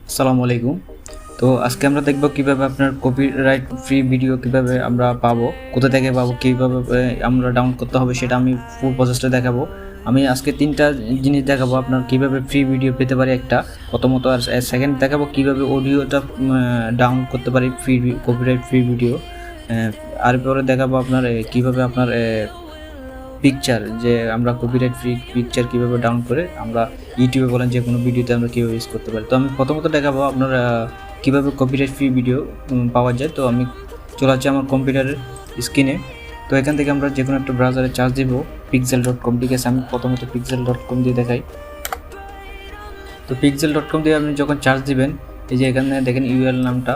আসসালামু আলাইকুম। তো আজকে আমরা দেখব কিভাবে আপনার কপিরাইট ফ্রি ভিডিও কিভাবে আমরা পাবো, কোথা থেকে পাবো, কিভাবে আমরা ডাউনলোড করতে হবে সেটা আমি ফুল প্রসেসটা দেখাবো। আমি আজকে 3টা জিনিস দেখাবো আপনার কিভাবে ফ্রি ভিডিও পেতে পারি একটা। প্রথমত আর সেকেন্ড দেখাবো কিভাবে অডিওটা ডাউনলোড করতে পারি ফ্রি কপিরাইট ফ্রি ভিডিও। আর পরে দেখাবো আপনার কিভাবে আপনার পিকচার যে আমরা কপিরাইট ফ্রি পিকচার কীভাবে ডাউনলোড করে আমরা ইউটিউবে বলেন যে কোনো ভিডিওতে আমরা কীভাবে ইউজ করতে পারি। তো আমি প্রথমত দেখাবো আপনার কীভাবে কপিরাইট ফ্রি ভিডিও পাওয়া যায়। তো আমি চলে যাচ্ছি আমার কম্পিউটারের স্ক্রিনে। তো এখান থেকে আমরা যে কোনো একটা ব্রাউজারে চার্জ দিব pixel.com, ঠিক আছে। আমি প্রথমত pixel.com দিয়ে দেখাই। তো pixel.com দিয়ে আপনি যখন চার্জ দিবেন, এই যে এখানে দেখেন ইউআরএল নামটা,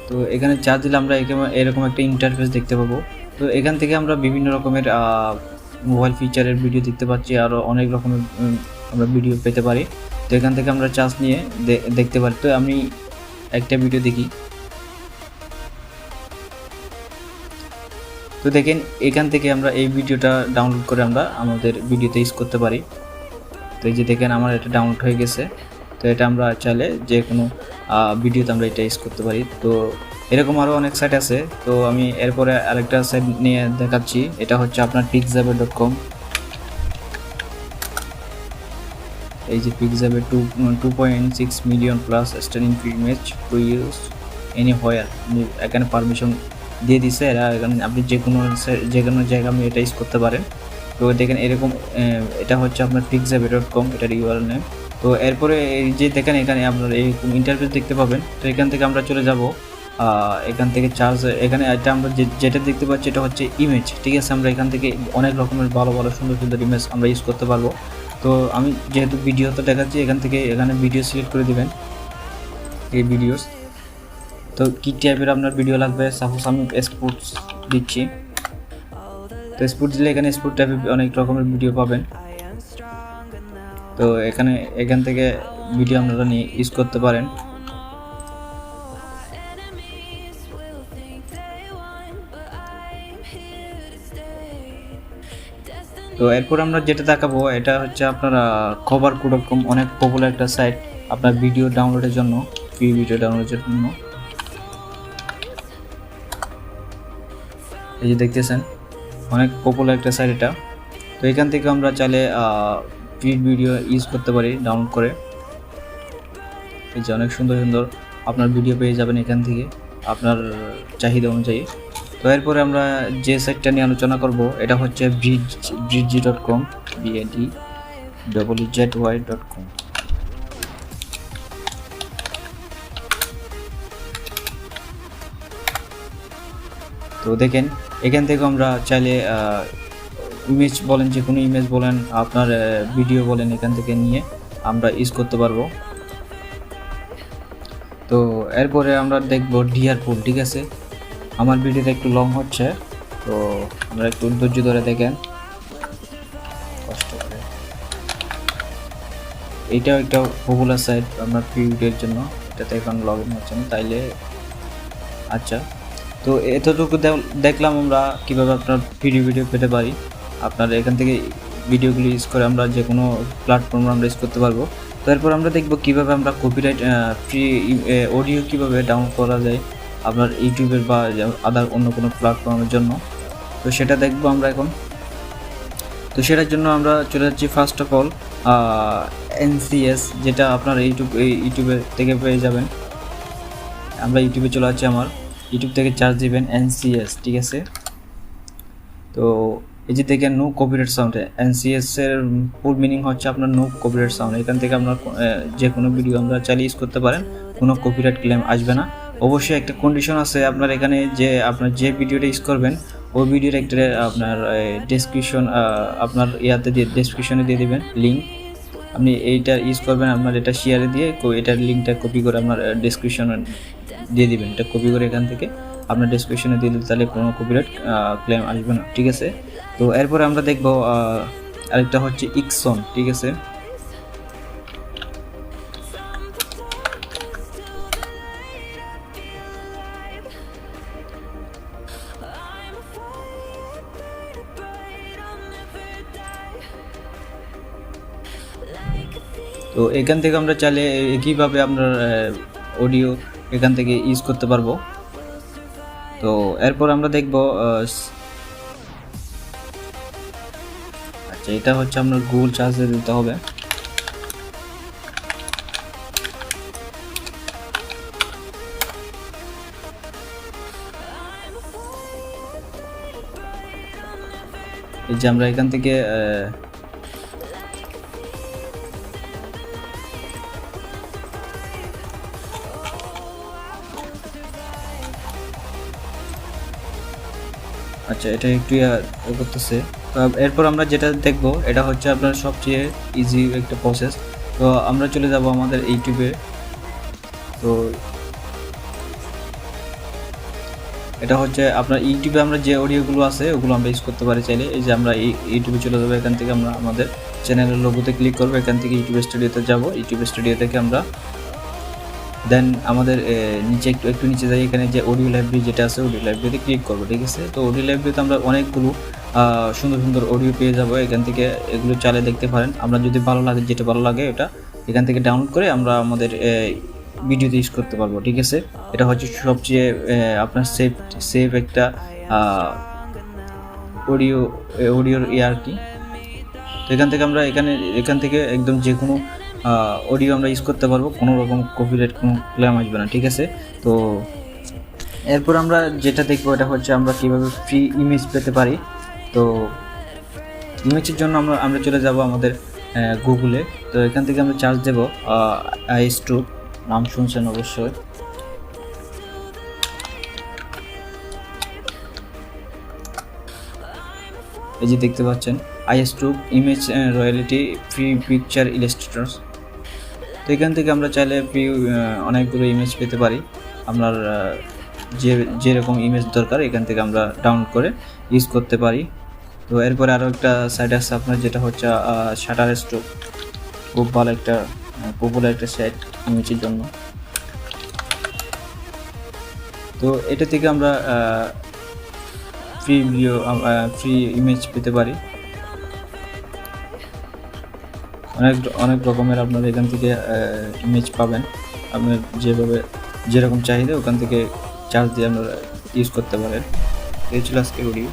তো এখানে চার্জ দিলে আমরা এরকম একটা ইন্টারফেস দেখতে পাবো। তো এখান থেকে আমরা বিভিন্ন রকমের মোবাইল ফিচারের ভিডিও দেখতে পাচ্ছি, আরও অনেক রকমের আমরা ভিডিও পেতে পারি। তো এখান থেকে আমরা চার্জ নিয়ে দেখতে পারি। তো আমি একটা ভিডিও দেখি। তো দেখেন এখান থেকে আমরা এই ভিডিওটা ডাউনলোড করে আমরা আমাদের ভিডিওতে ইউজ করতে পারি। তো এই যে দেখেন আমার এটা ডাউনলোড হয়ে গেছে। তো এটা আমরা চাইলে যে কোনো ভিডিওতে আমরা এটা ইউজ করতে পারি। তো এরকম আরও অনেক সাইট আছে। তো আমি এরপরে আরেকটা সাইট নিয়ে দেখাচ্ছি। এটা হচ্ছে আপনার pixabay.com। এই যে pixabay 2.6 million plus streaming image to use anywhere. এখানে পারমিশন দিয়ে দিছে এরা, এখানে আপনি যে কোনো জায়গায় আপনি এটা ইউজ করতে পারেন। তো দেখেন এরকম এটা হচ্ছে আপনার pixabay.com, এটার ইউআরএল নেম। তো এরপরে এই যে দেখেন এখানে আপনার এইরকম ইন্টারফেস দেখতে পাবেন। তো এখান থেকে আমরা চলে যাব এখান থেকে চার্জ, এখানে এটা আমরা যেটা দেখতে পাচ্ছি এটা হচ্ছে ইমেজ, ঠিক আছে। আমরা এখান থেকে অনেক রকমের ভালো ভালো সুন্দর সুন্দর ইমেজ আমরা ইউজ করতে পারবো। তো আমি যেহেতু ভিডিওতে দেখাচ্ছি এখানে ভিডিও সিলেক্ট করে দিবেন, এই ভিডিওস। তো কী টাইপের আপনার ভিডিও লাগবে, সাপোজ আমি স্পোর্টস দিচ্ছি। তো স্পোর্টস দিলে এখানে স্পোর্ট টাইপের অনেক রকমের ভিডিও পাবেন। তো এখান থেকে ভিডিও আপনারা নিয়ে ইউজ করতে পারেন। তো এরপর আমরা যেটা দেখাবো এটা হচ্ছে আপনার খবর.com, অনেক পপুলার একটা সাইট আপনার ভিডিও ডাউনলোডের জন্য, ফ্রি ভিডিও ডাউনলোডের জন্য। এই যে দেখতেছেন অনেক পপুলার একটা সাইট এটা। তো এখান থেকে আমরা চাইলে ফ্রি ভিডিও ইউজ করতে পারি ডাউনলোড করে। এই যে অনেক সুন্দর সুন্দর আপনার ভিডিও পেয়ে যাবেন এখান থেকে আপনার চাহিদা অনুযায়ী। তো এরপরে আমরা যে সাইটটা নিয়ে আলোচনা করব এটা হচ্ছে bridge.com, BADZY.com। তো দেখেন এখান থেকে আমরা চাইলে ইমেজ বলেন, যে কোনো ইমেজ বলেন, আপনার ভিডিও বলেন, এখান থেকে নিয়ে আমরা ইউজ করতে পারবো। তো এরপরে আমরা দেখব ডিআর পুল, ঠিক আছে। আমার ভিডিওটা একটু লং হচ্ছে, তো আমরা একটু ধৈর্য ধরে দেখেন, কষ্ট করে। এইটাও একটা পপুলার সাইট আপনার ফ্রি ভিডিওর জন্য, এটাতে এখন লগ ইন হচ্ছে না তাইলে। আচ্ছা, তো এতটুকু দেখলাম আমরা কীভাবে আপনার ফ্রি ভিডিও পেতে পারি। আপনার এখান থেকে ভিডিওগুলো ইউজ করে আমরা যে কোনো প্ল্যাটফর্ম আমরা ইউজ করতে পারবো। তো এরপর আমরা দেখব কীভাবে আমরা কপিরাইট ফ্রি অডিও কীভাবে ডাউনলোড করা যায় আপনার ইউটিউবের বা আদার অন্য কোনো প্ল্যাটফর্মের জন্য। তো সেটা দেখবো আমরা এখন। তো সেটার জন্য আমরা চলে যাচ্ছি ফার্স্ট অফ অল NCS, যেটা আপনার ইউটিউবে থেকে পেয়ে যাবেন। আমরা ইউটিউবে চলে যাচ্ছি, আমার ইউটিউব থেকে চার্জ দিবেন NCS, ঠিক আছে। তো এই যে দেখেন নো কপিরাইট সাউন্ড, NCS এর ফুল মিনিং হচ্ছে আপনার নো কপিরাইট সাউন্ড। এখান থেকে আপনার যে কোনো ভিডিও আমরা চালিয়ে ইউজ করতে পারেন, কোনো কপিরাইট ক্লেম আসবে না। অবশ্যই একটা কন্ডিশন আছে, আপনার এখানে আপনার যে ভিডিওটা ইউজ করবেন ওই ভিডিওর একটা আপনার ডেসক্রিপশন আপনার ডেসক্রিপশনে দিয়ে দেবেন লিঙ্ক। আপনি এইটা ইউজ করবেন, আপনার এটা শেয়ারে দিয়ে এটার লিঙ্কটা কপি করে আপনার ডেসক্রিপশনে দিয়ে দিবেন। এটা কপি করে এখান থেকে আপনার ডেসক্রিপশনে দিয়ে দিলে তাহলে কোনো কপিরাইট ক্লেম আসবে না, ঠিক আছে। তো এরপরে আমরা দেখব আরেকটা হচ্ছে ইকসন, ঠিক আছে। তো এখান থেকে আমরা চাইলে একইভাবে আপনার অডিও এখান থেকে ইউজ করতে পারবো। তো এরপর আমরা দেখব আচ্ছা, এটা হচ্ছে আপনার গুগল সার্চে দিতে হবে। এই যে আমরা এখান থেকে আচ্ছা, এটা একটু করতেছে। এরপর আমরা যেটা দেখব এটা হচ্ছে আপনার সবচেয়ে ইজি একটা প্রসেস। তো আমরা চলে যাব আমাদের ইউটিউবে। তো এটা হচ্ছে আপনার ইউটিউবে আমরা যে অডিওগুলো আছে ওগুলো আমরা ইউজ করতে পারি চাইলে। এই যে আমরা ইউটিউবে চলে যাবো, এখান থেকে আমরা আমাদের চ্যানেলের লোগোতে ক্লিক করবো, এখান থেকে ইউটিউব স্টুডিওতে যাব। ইউটিউব স্টুডিও থেকে আমরা দেন আমাদের নিচে একটু নিচে যাই, এখানে যে অডিও লাইব্রেরি যেটা আছে অডিও লাইব্রেরিতে ক্লিক করবো, ঠিক আছে। তো অডিও লাইব্রেরিতে আমরা অনেকগুলো সুন্দর সুন্দর অডিও পেয়ে যাবো, এখান থেকে এগুলো চালিয়ে দেখতে পারেন। আমরা যদি ভালো লাগে, যেটা ভালো লাগে ওটা এখান থেকে ডাউনলোড করে আমরা আমাদের ভিডিওতে ইউজ করতে পারবো, ঠিক আছে। এটা হচ্ছে সবচেয়ে আপনার সেফ একটা অডিওর আর কি। তো এখান থেকে আমরা এখান থেকে একদম যে কোনো অডিও আমরা ইউজ করতে পারবো, কোনো রকম কপিরাইট কোনো ক্লেম আসবে না, ঠিক আছে। তো এরপর আমরা যেটা দেখবো এটা হচ্ছে আমরা কীভাবে ফ্রি ইমেজ পেতে পারি। তো ইমেজের জন্য আমরা চলে যাব আমাদের গুগলে। তো এখান থেকে আমরা চার্জ দেবো আইএস2, নাম শুনছেন অবশ্যই। এই যে দেখতে পাচ্ছেন আইএস2 ইমেজ রয়্যালিটি ফ্রি পিকচার ইলাস্ট্রেটরস। তো এখান থেকে আমরা চাইলে ফ্রি অনেকগুলো ইমেজ পেতে পারি। আপনার যেরকম ইমেজ দরকার এখান থেকে আমরা ডাউনলোড করে ইউজ করতে পারি। তো এরপরে আরও একটা সাইট আছে আপনার, যেটা হচ্ছে শাটারস্টক, খুব ভালো একটা পপুলার একটা সাইট ইমেজের জন্য। তো এটা থেকে আমরা ফ্রি ভিডিও ফ্রি ইমেজ পেতে পারি অনেক রকমের। আপনারা এখান থেকে ইমেজ পাবেন আপনার যেরকম চাহিদা, ওখান থেকে চার্জ দিয়ে আপনারা ইউজ করতে পারেন। এই ছিল আজকের ভিডিও।